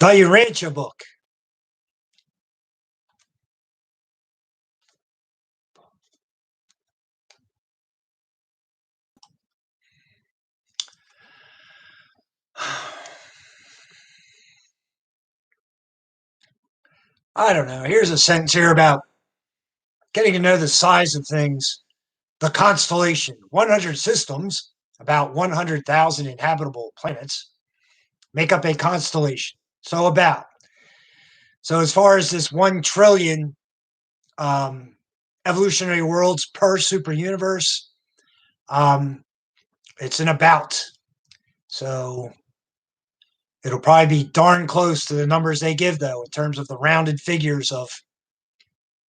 The Urantia book. I don't know. Here's a sentence here about getting to know the size of things. The Constellation, 100 systems, about 100,000 inhabitable planets, make up a constellation. So as far as this 1 trillion evolutionary worlds per superuniverse, it's an about. So it'll probably be darn close to the numbers they give, though, in terms of the rounded figures of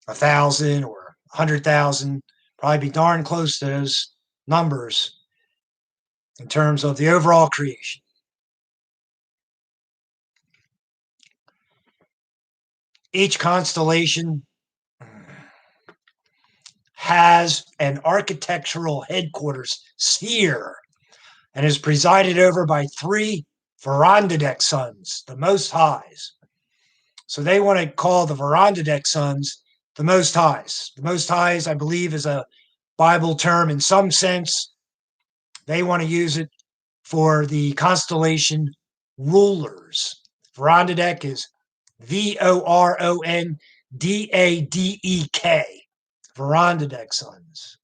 1,000 or 100,000. Probably be darn close to those numbers in terms of the overall creation. Each constellation has an architectural headquarters sphere and is presided over by 3 Vorondadek Sons, the Most Highs. So they want to call the Vorondadek Sons the Most Highs. The Most Highs, I believe, is a Bible term in some sense. They want to use it for the constellation rulers. Vorondadek is Vorondadek. Vorondadek Sons.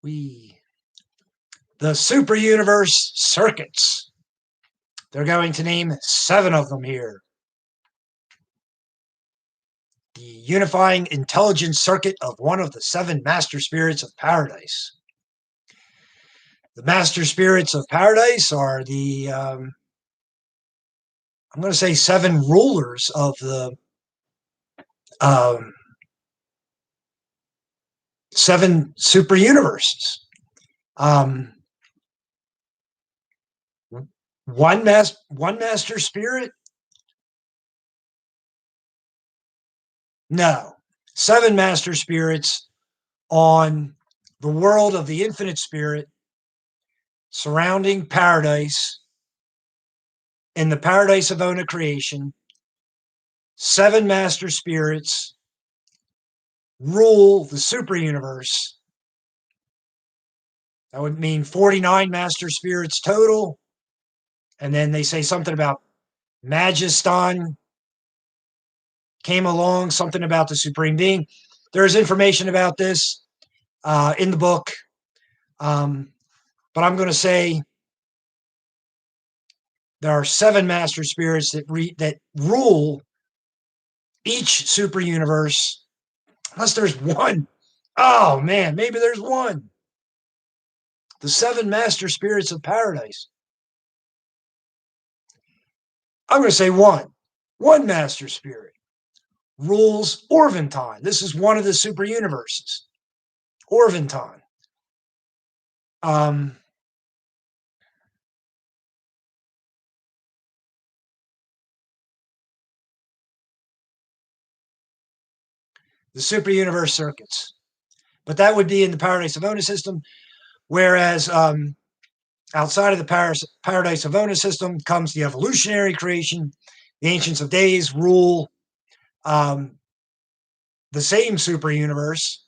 The superuniverse circuits. They're going to name 7 of them here. The unifying intelligence circuit of one of the 7 master spirits of paradise. The master spirits of paradise are the, I'm going to say 7 rulers of the 7 superuniverses. One master spirit? No. 7 master spirits on the world of the infinite spirit surrounding paradise in the Paradise of Ona creation. 7 master spirits rule the superuniverse. That would mean 49 master spirits total. And then they say something about Magiston came along, something about the Supreme Being. There's information about this in the book. But I'm going to say there are 7 master spirits that rule each superuniverse, unless there's one. Oh, man, maybe there's one. The 7 master spirits of paradise. I'm going to say one. One master spirit rules Orvanton. This is one of the superuniverses. Orvanton. The superuniverse circuits. But that would be in the Paradise of Ona system, whereas outside of the Paradise of Ona system comes the evolutionary creation. The Ancients of Days rule the same superuniverse.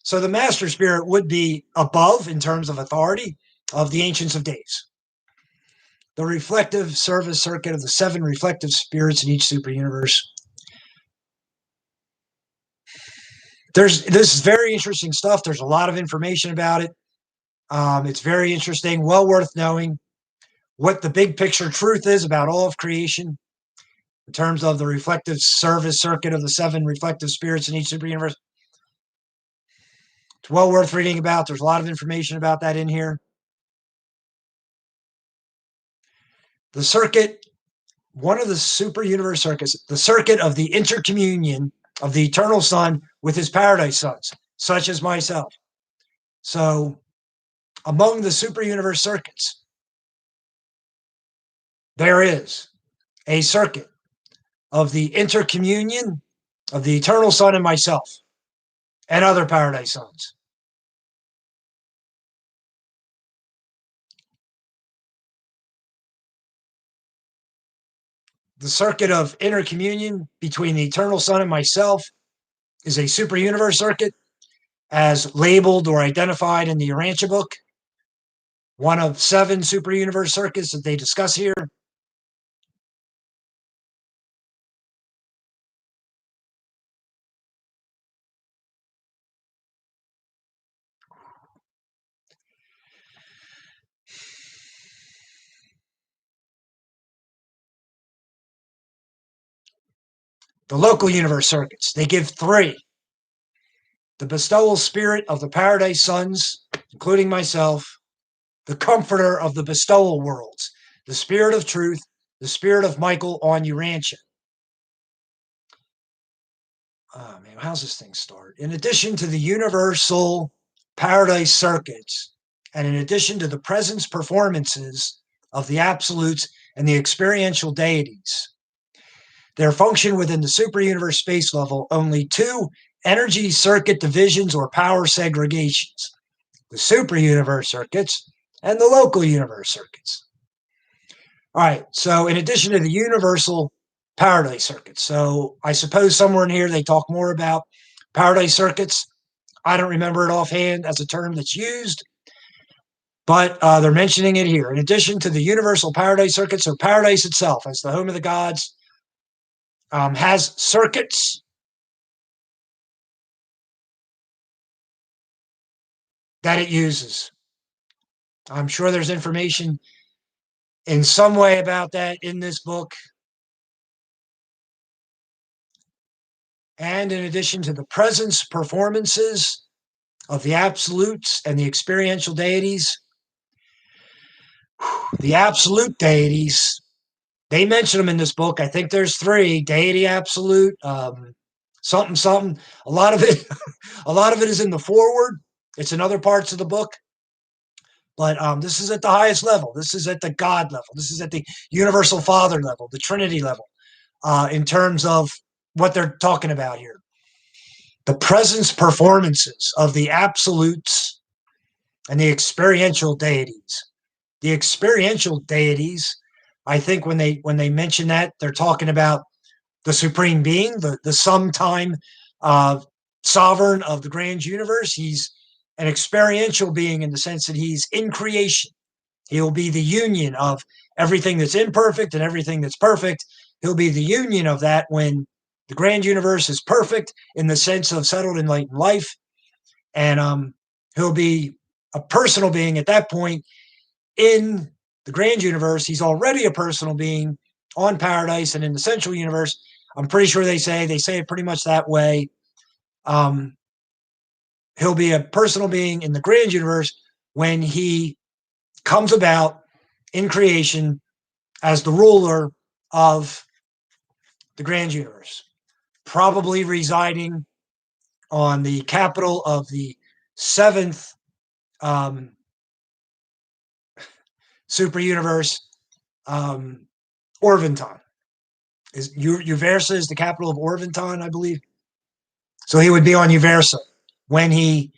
So the Master Spirit would be above in terms of authority of the Ancients of Days. The reflective service circuit of the 7 reflective spirits in each superuniverse. This is very interesting stuff. There's a lot of information about it. It's very interesting, well worth knowing what the big picture truth is about all of creation in terms of the reflective service circuit of the 7 reflective spirits in each superuniverse. It's well worth reading about. There's a lot of information about that in here. The circuit, one of the superuniverse circuits, the circuit of the intercommunion of the eternal Son with his Paradise Sons, such as myself. So among the superuniverse circuits, there is a circuit of the intercommunion of the eternal Son and myself and other Paradise Sons. The circuit of intercommunion between the eternal Son and myself is a superuniverse circuit as labeled or identified in the Urantia book, one of 7 superuniverse circuits that they discuss here. The local universe circuits, they give 3. The bestowal spirit of the Paradise Sons, including myself, the comforter of the bestowal worlds, the spirit of truth, the spirit of Michael on Urantia. Oh man, how's this thing start? In addition to the universal Paradise circuits, and in addition to the presence performances of the absolutes and the experiential deities, there function within the superuniverse space level only 2 energy circuit divisions or power segregations: the superuniverse circuits and the local universe circuits. All right, so in addition to the universal Paradise circuits, so I suppose somewhere in here they talk more about Paradise circuits. I don't remember it offhand as a term that's used, but they're mentioning it here. In addition to the universal Paradise circuits, so Paradise itself, as the home of the gods, has circuits that it uses. I'm sure there's information in some way about that in this book. And in addition to the presence performances of the absolutes and the experiential deities, the absolute deities, they mention them in this book. I think there's 3: deity absolute, something, something. A lot of it, a lot of it is in the foreword. It's in other parts of the book. But this is at the highest level. This is at the God level. This is at the universal Father level, the Trinity level, in terms of what they're talking about here. The presence performances of the absolutes and the experiential deities. The experiential deities, I think when they mention that, they're talking about the supreme being, the sometime sovereign of the grand universe. He's an experiential being in the sense that he's in creation. He'll be the union of everything that's imperfect and everything that's perfect. He'll be the union of that when the grand universe is perfect in the sense of settled enlightened life. And he'll be a personal being at that point in the grand universe. He's already a personal being on Paradise and in the central universe. I'm pretty sure they say it pretty much that way. He'll be a personal being in the grand universe when he comes about in creation as the ruler of the grand universe, probably residing on the capital of the 7th super universe, Orvanton. Uversa is the capital of Orvanton, I believe. So he would be on Uversa when he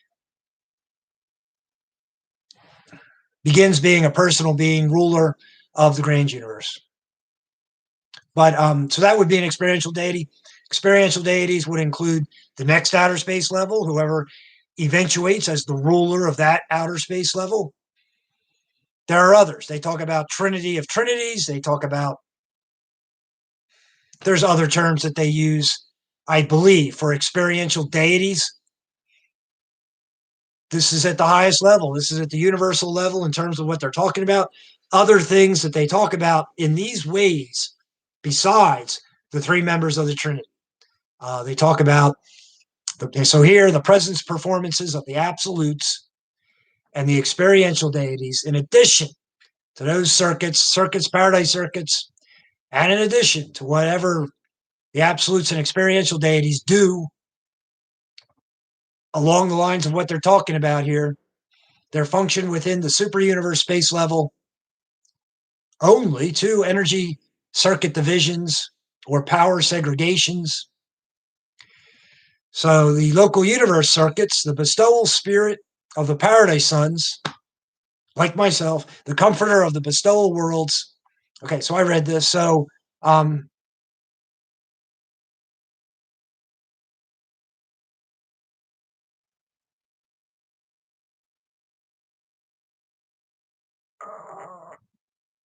begins being a personal being, ruler of the grand universe. But so that would be an experiential deity. Experiential deities would include the next outer space level, whoever eventuates as the ruler of that outer space level. There are others. They talk about Trinity of Trinities. They talk about, there's other terms that they use, I believe, for experiential deities. This is at the highest level. This is at the universal level in terms of what they're talking about. Other things that they talk about in these ways, besides the 3 members of the Trinity. They talk about, so here, the presence performances of the absolutes and the experiential deities, in addition to those circuits, Paradise circuits, and in addition to whatever the absolutes and experiential deities do along the lines of what they're talking about here, their function within the superuniverse space level, only 2 energy circuit divisions or power segregations. So the local universe circuits, the bestowal spirit of the Paradise Sons, like myself, the comforter of the bestowal worlds. Okay, so I read this. So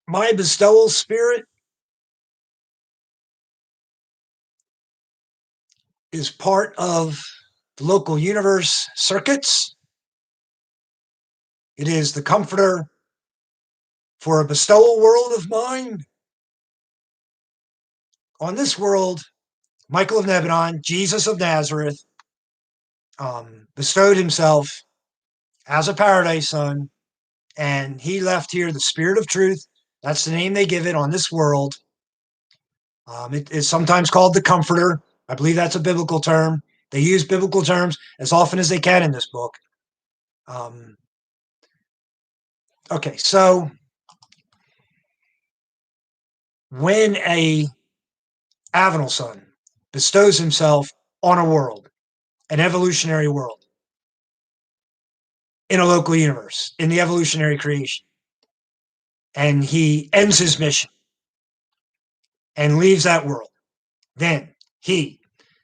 my bestowal spirit is part of the local universe circuits. It is the comforter for a bestowal world of mine. On this world, Michael of Nebadon, Jesus of Nazareth, bestowed himself as a Paradise Son, and he left here the Spirit of Truth. That's the name they give it on this world. It is sometimes called the Comforter. I believe that's a biblical term. They use biblical terms as often as they can in this book. Okay, so when a Avenal Son bestows himself on a world, an evolutionary world, in a local universe, in the evolutionary creation, and he ends his mission and leaves that world, then he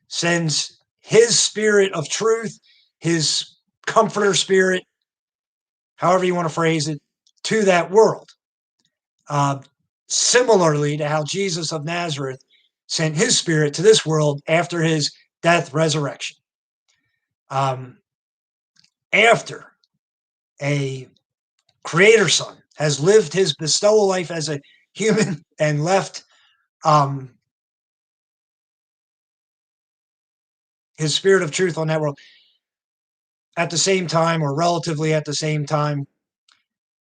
sends his spirit of truth, his comforter spirit, however you want to phrase it, to that world. Similarly to how Jesus of Nazareth sent his spirit to this world after his death, resurrection. After a creator son has lived his bestowal life as a human and left his spirit of truth on that world at the same time, or relatively at the same time.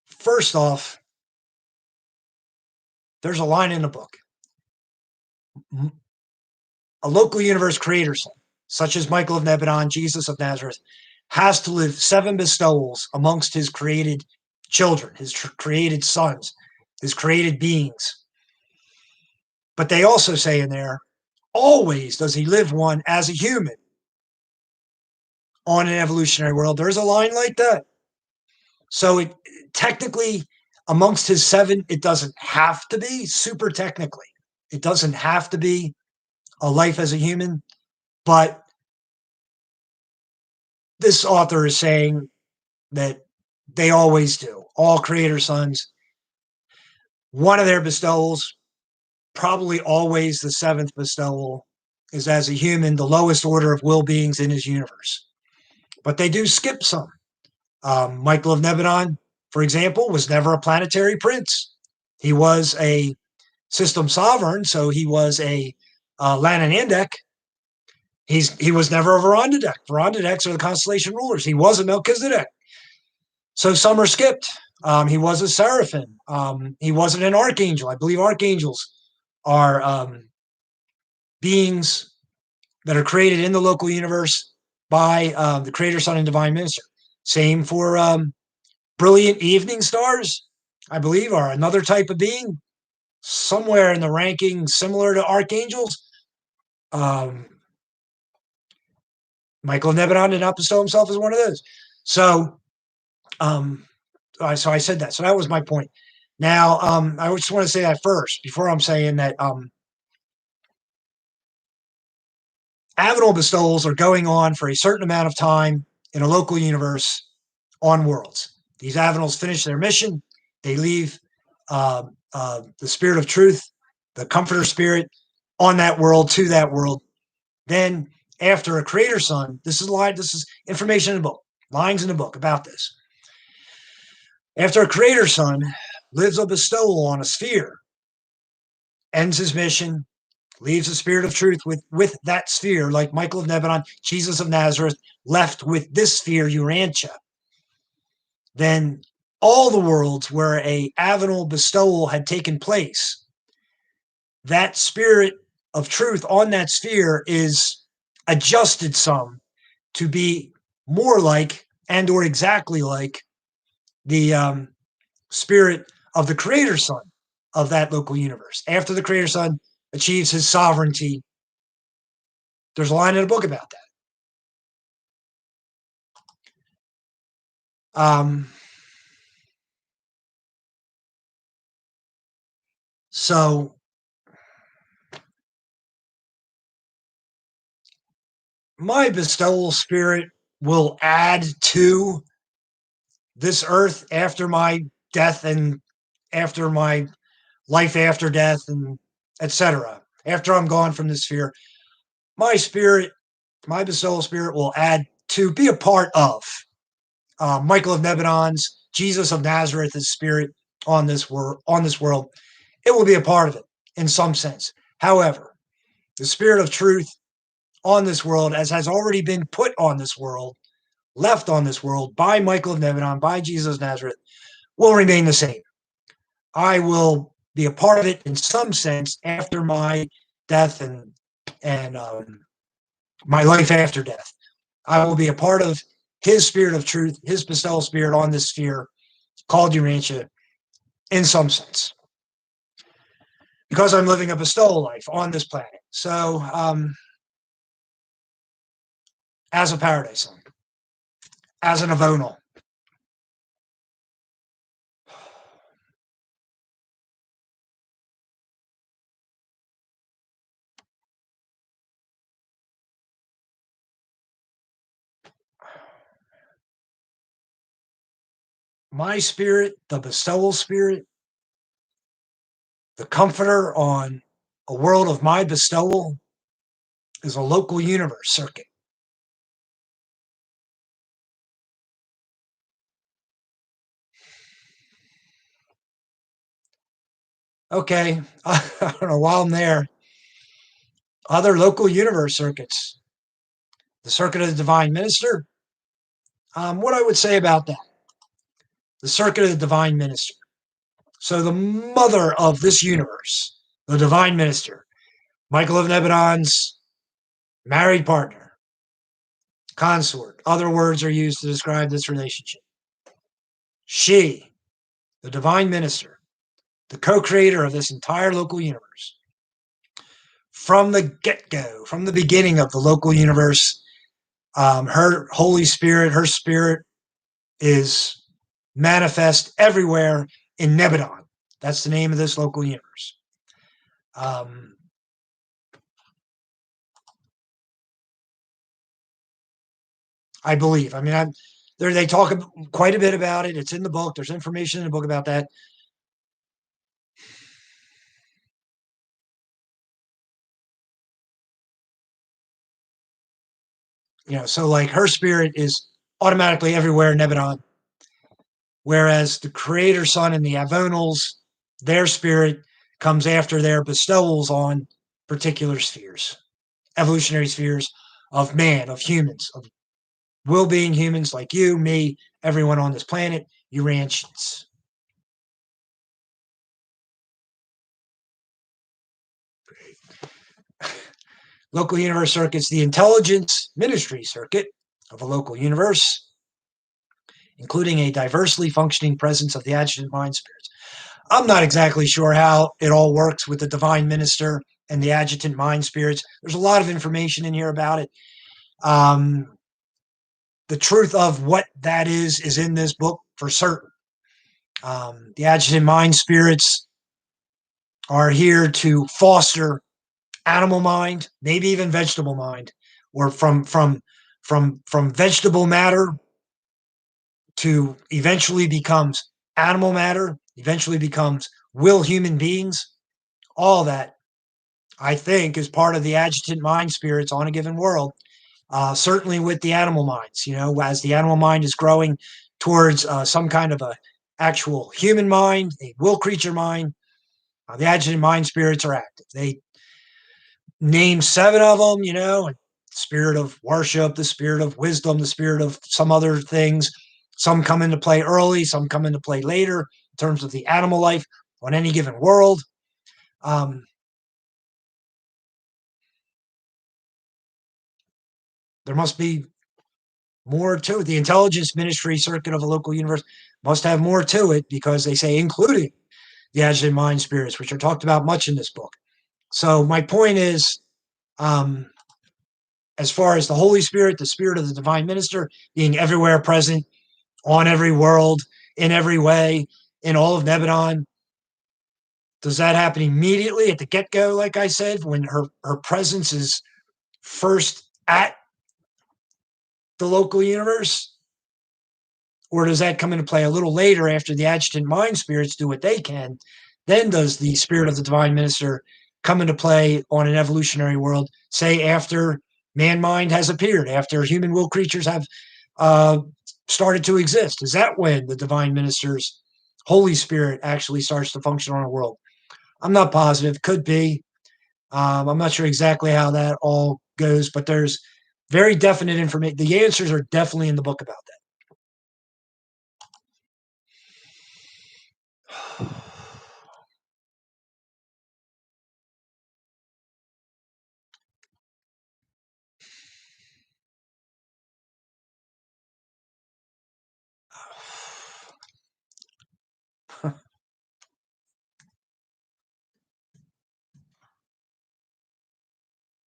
First off, there's a line in the book. A local universe creator son, such as Michael of Nebadon, Jesus of Nazareth, has to live 7 bestowals amongst his created children, his created sons, his created beings. But they also say in there, always does he live one as a human on an evolutionary world. There's a line like that. So it technically, amongst his 7, it doesn't have to be, super technically. It doesn't have to be a life as a human, but this author is saying that they always do. All creator sons, one of their bestowals, probably always the 7th bestowal, is as a human, the lowest order of will beings in his universe. But they do skip some. Michael of Nebadon, for example, was never a planetary prince. He was a system sovereign, so he was a Lananandek. He was never a Vorondadek. Vorondadeks are the constellation rulers. He was a Melchizedek. So some are skipped. He was a seraphim. He wasn't an archangel. I believe archangels are beings that are created in the local universe by the creator, son, and divine minister. Same for brilliant evening stars, I believe, are another type of being, somewhere in the ranking similar to archangels. Michael Nebadon did not bestow himself as one of those. So I said that. So that was my point. Now, I just want to say that first, before I'm saying that Avenal bestowals are going on for a certain amount of time in a local universe on worlds. These Avenals finish their mission. They leave the spirit of truth, the comforter spirit, on that world, to that world. Then, after a creator son, this is information in the book, lines in the book about this. After a creator son lives a bestowal on a sphere, ends his mission, leaves the spirit of truth with that sphere, like Michael of Nebadon, Jesus of Nazareth, left with this sphere, Urantia. Then all the worlds where a Avenal bestowal had taken place, that spirit of truth on that sphere is adjusted some to be more like and or exactly like the spirit of the creator son of that local universe. After the creator son achieves his sovereignty, there's a line in a book about that. So my bestowal spirit will add to this earth after my death and after my life after death and etc. After I'm gone from this sphere, my spirit, my bestowal spirit will add to be a part of Michael of Nebadon's, Jesus of Nazareth's spirit on this world. It will be a part of it in some sense. However, the spirit of truth on this world, as has already been put on this world, left on this world by Michael of Nebadon, by Jesus of Nazareth, will remain the same. I will be a part of it in some sense after my death and my life after death. I will be a part of his spirit of truth, his bestowal spirit on this sphere called Urantia in some sense, because I'm living a bestowal life on this planet. So, as a Paradise Son, as an Avonal, my spirit, the bestowal spirit, the comforter on a world of my bestowal, is a local universe circuit. Okay, I don't know, while I'm there, other local universe circuits, the circuit of the divine minister. What I would say about that, the circuit of the divine minister. So the mother of this universe, the divine minister, Michael of Nebadon's married partner, consort. Other words are used to describe this relationship. She, the divine minister, the co-creator of this entire local universe, from the get-go, from the beginning of the local universe, her Holy Spirit, her spirit is manifest everywhere in Nebadon. That's the name of this local universe. I believe. I mean, they talk quite a bit about it. It's in the book. There's information in the book about that. So like her spirit is automatically everywhere in Nebadon, whereas the Creator Son and the Avonals, their spirit comes after their bestowals on particular spheres, evolutionary spheres of man, of humans, of will-being humans like you, me, everyone on this planet, Urantians. Local universe circuits, the intelligence ministry circuit of a local universe, including a diversely functioning presence of the adjutant mind spirits. I'm not exactly sure how it all works with the divine minister and the adjutant mind spirits. There's a lot of information in here about it. The truth of what that is in this book for certain. The adjutant mind spirits are here to foster animal mind, maybe even vegetable mind, or from vegetable matter to eventually becomes animal matter, eventually becomes will human beings. All that, I think, is part of the adjutant mind spirits on a given world. Certainly with the animal minds, as the animal mind is growing towards some kind of a actual human mind, a will creature mind, the adjutant mind spirits are active. They name 7 of them, spirit of worship, the spirit of wisdom, the spirit of some other things. Some come into play early, some come into play later in terms of the animal life on any given world. There must be more to it. The intelligence ministry circuit of a local universe must have more to it, because they say including the adjutant mind spirits, which are talked about much in this book. So my point is, as far as the Holy Spirit, the spirit of the divine minister being everywhere present on every world, in every way, in all of Nebadon? Does that happen immediately at the get-go, like I said, when her presence is first at the local universe? Or does that come into play a little later after the adjutant mind spirits do what they can? Then does the spirit of the divine minister come into play on an evolutionary world, say after man mind has appeared, after human will creatures have started to exist? Is that when the divine minister's Holy Spirit actually starts to function on a world? I'm not positive. Could be. I'm not sure exactly how that all goes, but there's very definite information. The answers are definitely in the book about that.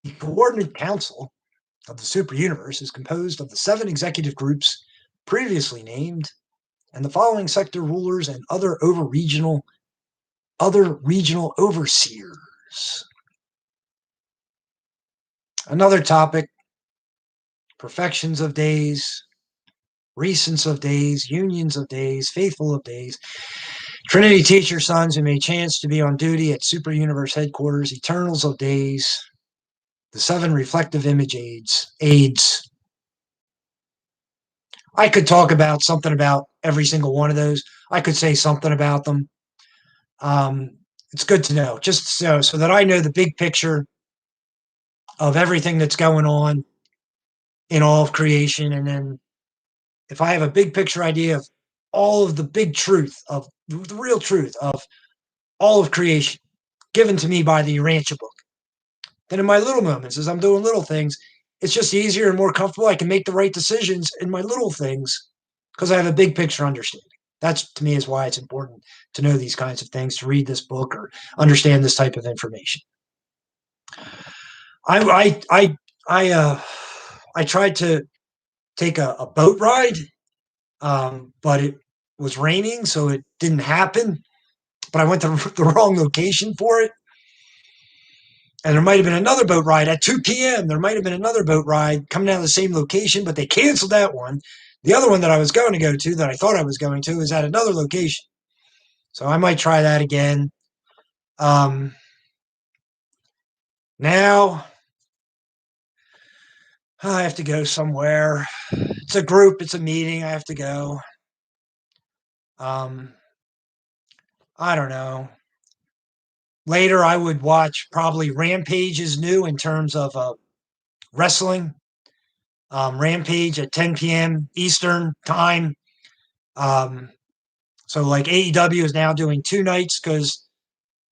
The Coordinate Council of the Superuniverse is composed of the 7 executive groups previously named and the following sector rulers and other regional overseers. Another topic: perfections of days, recents of days, unions of days, faithful of days, Trinity teacher sons who may chance to be on duty at Superuniverse headquarters, eternals of days, the 7 reflective image aids. I could talk about something about every single one of those. I could say something about them. It's good to know, just so that I know the big picture of everything that's going on in all of creation. And then if I have a big picture idea of all of the big truth, of the real truth of all of creation given to me by the Urantia book, then in my little moments, as I'm doing little things, it's just easier and more comfortable. I can make the right decisions in my little things because I have a big picture understanding. That's, to me, is why it's important to know these kinds of things, to read this book or understand this type of information. I tried to take a boat ride, but it was raining, so it didn't happen. But I went to the wrong location for it. And there might have been another boat ride at 2 p.m. There might have been another boat ride coming out of the same location, but they canceled that one. The other one that I was going to go to, that I thought I was going to, is at another location. So I might try that again. Now I have to go somewhere. It's a group. It's a meeting. I have to go. I don't know. Later, I would watch probably Rampage is new in terms of wrestling. Rampage at 10 p.m. Eastern time. So like AEW is now doing 2 nights because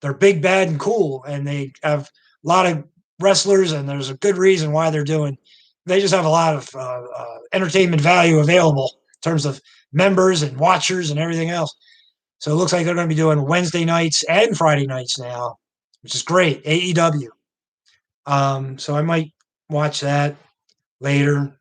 they're big, bad, and cool, and they have a lot of wrestlers, and there's a good reason why they're doing. They just have a lot of entertainment value available in terms of members and watchers and everything else. So it looks like they're going to be doing Wednesday nights and Friday nights now, which is great. AEW. So I might watch that later.